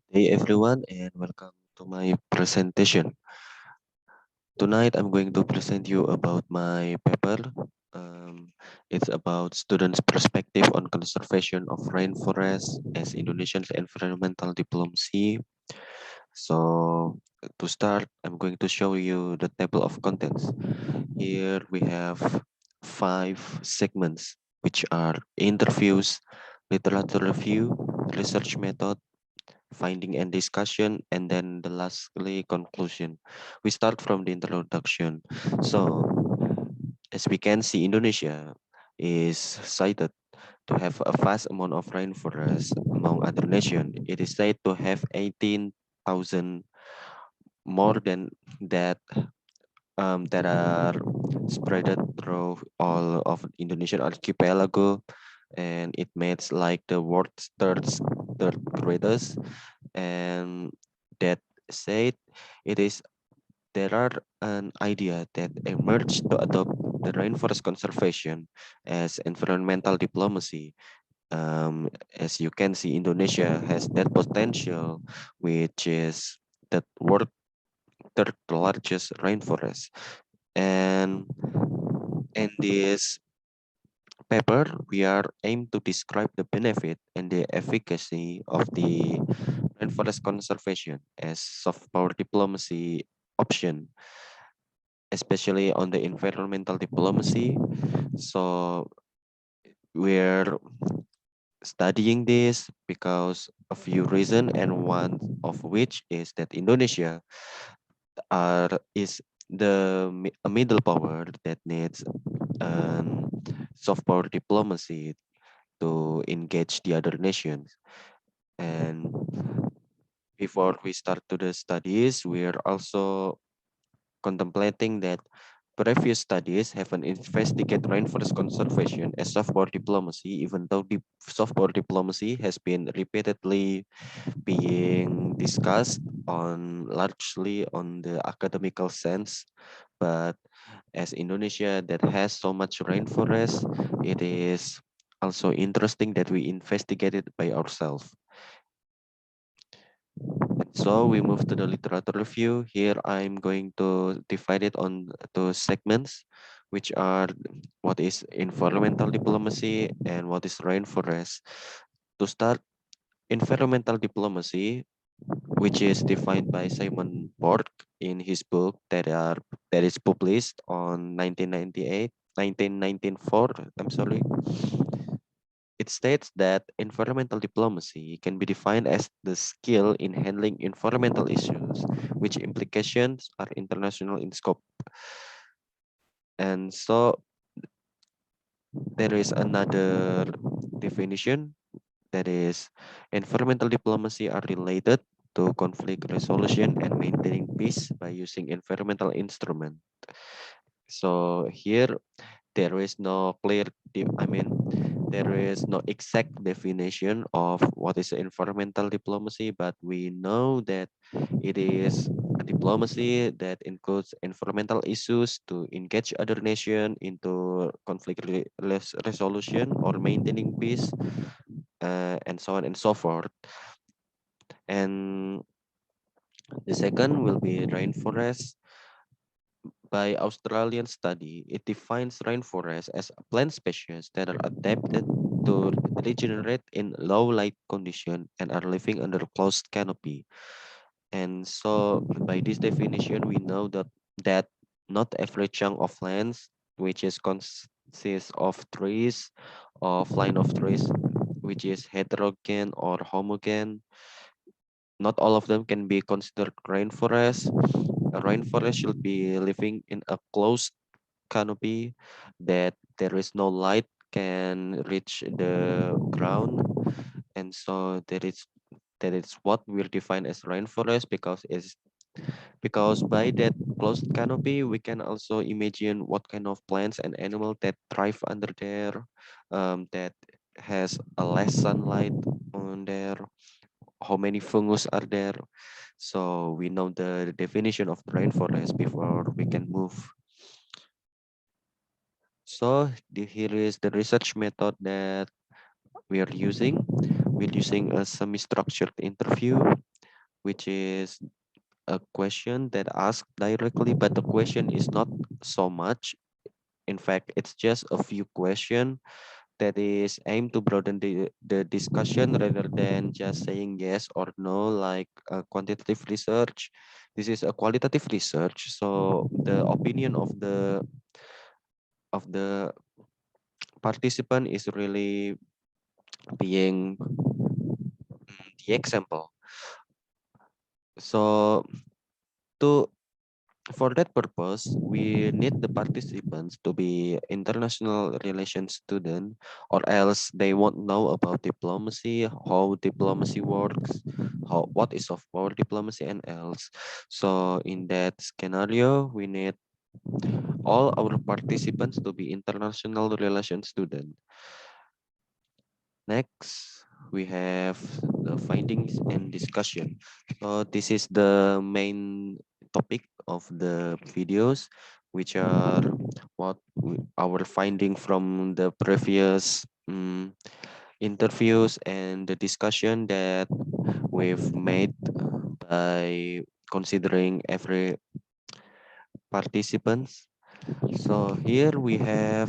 Hey everyone, and welcome to my presentation. Tonight, I'm going to present you about my paper. Um, it's about students' perspective on conservation of rainforest as Indonesia's environmental diplomacy. So, to start, I'm going to show you the table of contents. Here we have 5 segments, which are interviews, literature review, research method, finding and discussion, and then the lastly conclusion. We start from the introduction. So as we can see, Indonesia is cited to have a vast amount of rainforest among other nations. It is said to have 18,000 more than that that are spread through all of Indonesian archipelago, and it makes like the world's third greatest. And that said, it is there are an idea that emerged to adopt the rainforest conservation as environmental diplomacy. As you can see, Indonesia has that potential, which is the world third largest rainforest. And in this paper, we are aimed to describe the benefit and the efficacy of the rainforest conservation as soft power diplomacy option, especially on the environmental diplomacy. So we're studying this because a few reasons, and one of which is that Indonesia is a middle power that needs soft power diplomacy to engage the other nations. And before we start to the studies, we're also contemplating that previous studies have an investigate rainforest conservation as soft power diplomacy, even though the soft power diplomacy has been repeatedly being discussed on largely on the academical sense. But as Indonesia that has so much rainforest, it is also interesting that we investigate it by ourselves. So we move to the literature review. Here I'm going to divide it on two segments, which are what is environmental diplomacy and what is rainforest. To start, environmental diplomacy, which is defined by Simon Borg in his book that is published on 1994, I'm sorry. It states that environmental diplomacy can be defined as the skill in handling environmental issues, which implications are international in scope. And so there is another definition that is environmental diplomacy are related to conflict resolution and maintaining peace by using environmental instrument. So here there is no clear, there is no exact definition of what is environmental diplomacy, but we know that it is a diplomacy that includes environmental issues to engage other nation into conflict resolution or maintaining peace, and so on and so forth. And the second will be rainforest. By Australian study, it defines rainforests as plant species that are adapted to regenerate in low light condition and are living under closed canopy. And so by this definition, we know that not every chunk of lands, which is consists of trees, of line of trees, which is heterogen or homogen, not all of them can be considered rainforest. A rainforest should be living in a closed canopy that there is no light can reach the ground, and so that is what we define as rainforest because by that closed canopy we can also imagine what kind of plants and animals that thrive under there, that has a less sunlight on there, how many fungus are there. So we know the definition of rainforest before we can move. So here is the research method that we are using. We're using a semi-structured interview. which is a question that asked directly, but the question is not so much. In fact, it's just a few questions that is aimed to broaden the discussion rather than just saying yes or no, like quantitative research. This is a qualitative research, so the opinion of the participant is really being the example. So to for that purpose, we need the participants to be international relations student, or else they won't know about diplomacy, how diplomacy works, how what is soft power diplomacy, and else. So in that scenario, we need all our participants to be international relations student. Next, we have the findings and discussion. So this is the main topic of the videos, which are our finding from the previous interviews and the discussion that we've made by considering every participants. So here we have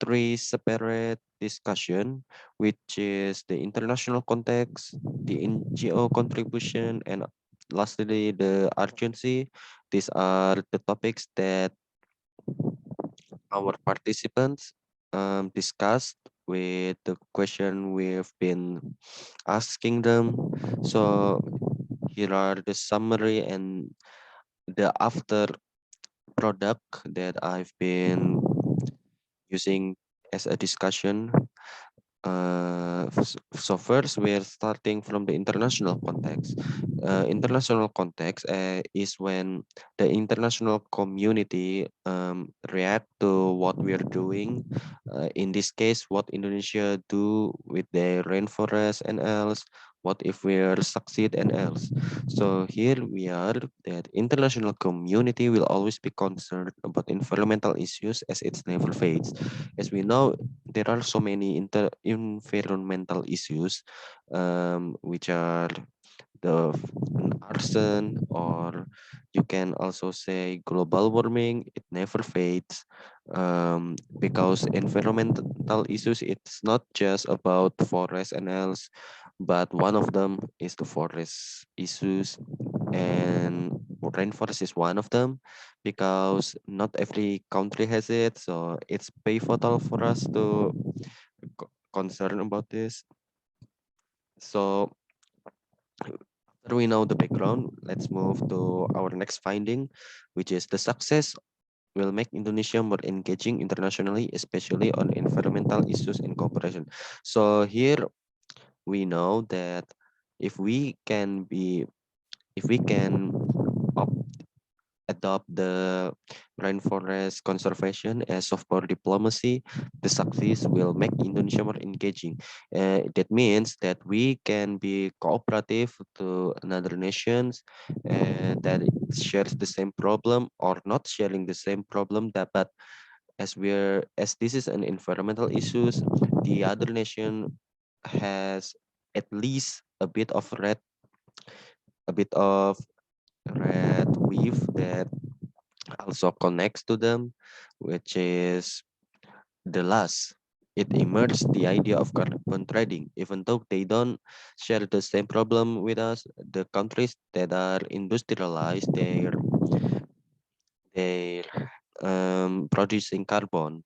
three separate discussion, which is the international context, the NGO contribution, and lastly the urgency. These are the topics that our participants discussed with the question we've been asking them. So here are the summary and the after product that I've been using as a discussion. So first, we're starting from the international context. International context is when the international community react to what we're doing. In this case, what Indonesia do with the rainforest and else. What if we're succeed and else? So here we are that international community will always be concerned about environmental issues as its never fades. As we know, there are so many environmental issues, which are the arson, or you can also say global warming. It never fades, because environmental issues, it's not just about forest and else, but one of them is the forest issues, and rainforest is one of them, because not every country has it, so it's pivotal for us to concern about this. So after we know the background, let's move to our next finding, which is the success will make Indonesia more engaging internationally, especially on environmental issues and cooperation. So here we know that if we can be, if we can adopt the rainforest conservation as soft power diplomacy, the success will make Indonesia more engaging. That means that we can be cooperative to another nations that shares the same problem or not sharing the same problem. That, but as this is an environmental issues, the other nation has at least a bit of red weave that also connects to them, which is the last. It emerged the idea of carbon trading, even though they don't share the same problem with us. The countries that are industrialized, they're producing carbon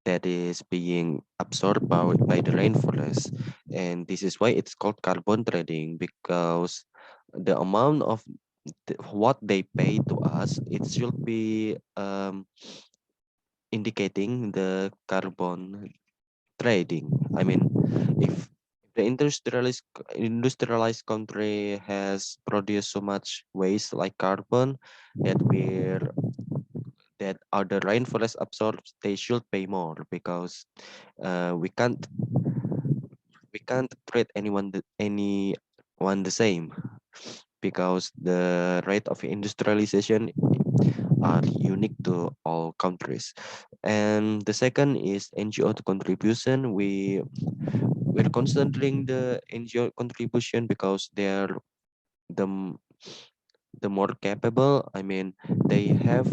that is being absorbed by the rainforest, and this is why it's called carbon trading, because the amount of what they pay to us, it should be indicating the carbon trading. I mean, if the industrialized country has produced so much waste like carbon that that other rainforest absorbs, they should pay more, because we can't treat anyone the same, because the rate of industrialization are unique to all countries. And the second is NGO contribution. We're considering the NGO contribution because they're the the more capable. I mean, they have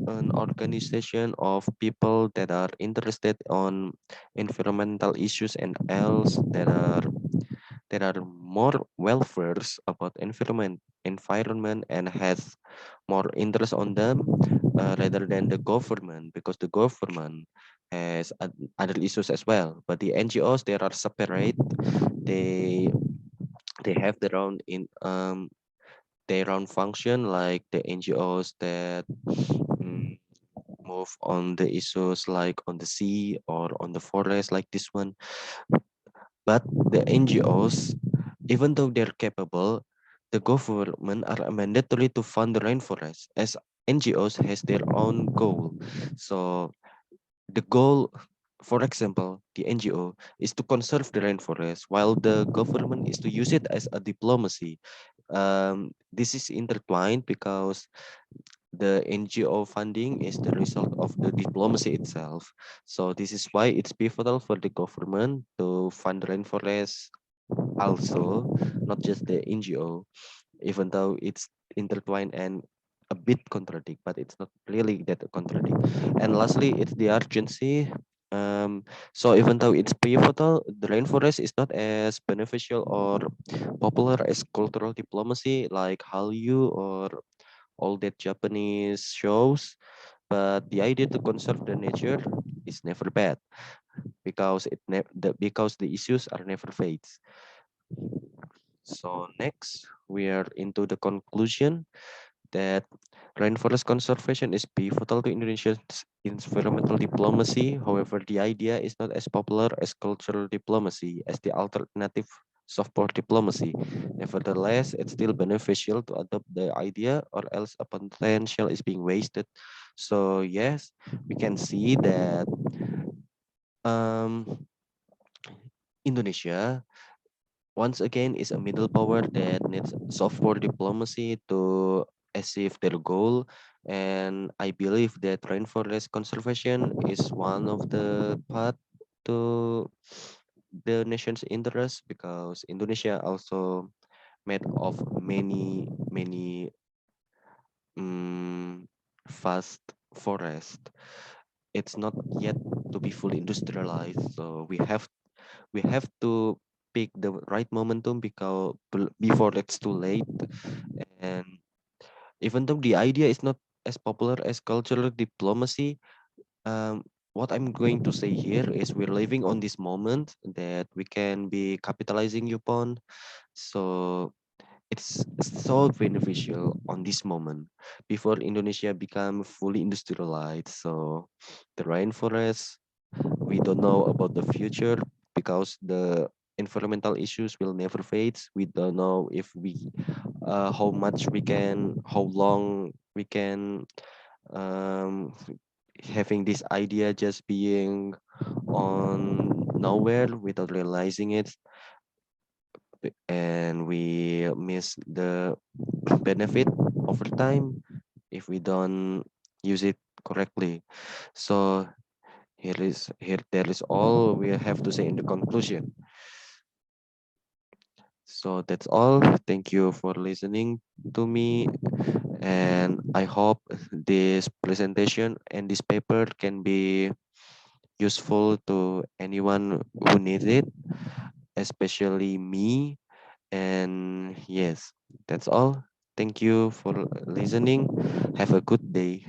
an organization of people that are interested on environmental issues and else that are more well versed about environment and has more interest on them rather than the government, because the government has other issues as well. But the NGOs, they are separate. They they have their own function, like the NGOs that mm, move on the issues like on the sea or on the forest, like this one. But the NGOs, even though they're capable, the government are mandatory to fund the rainforest, as NGOs has their own goal. So the goal, for example, the NGO is to conserve the rainforest, while the government is to use it as a diplomacy. This is intertwined because the NGO funding is the result of the diplomacy itself. So this is why it's pivotal for the government to fund rainforest also, not just the NGO, even though it's intertwined and a bit contradict, but it's not really that contradict. And lastly, it's the urgency. So even though it's pivotal, the rainforest is not as beneficial or popular as cultural diplomacy like Hallyu or all that Japanese shows. But the idea to conserve the nature is never bad because because the issues are never fades. So next, we are into the conclusion that rainforest conservation is pivotal to Indonesia's environmental diplomacy. However, the idea is not as popular as cultural diplomacy as the alternative soft power diplomacy. Nevertheless, it's still beneficial to adopt the idea, or else a potential is being wasted. So yes, we can see that um, Indonesia once again is a middle power that needs soft power diplomacy to achieve their goal. And I believe that rainforest conservation is one of the path to the nation's interest, because Indonesia also made of many um, vast forest. It's not yet to be fully industrialized, so we have to pick the right momentum because before it's too late. And even though the idea is not as popular as cultural diplomacy, what I'm going to say here is we're living on this moment that we can be capitalizing upon. So it's so beneficial on this moment before Indonesia become fully industrialized. So the rainforest, we don't know about the future because the environmental issues will never fade. We don't know if we how much we can, how long we can um, having this idea just being on nowhere without realizing it, and we miss the benefit over time if we don't use it correctly. So here there is all we have to say in the conclusion. So that's all. Thank you for listening to me, and I hope this presentation and this paper can be useful to anyone who needs it, especially me. And yes, that's all. Thank you for listening. Have a good day.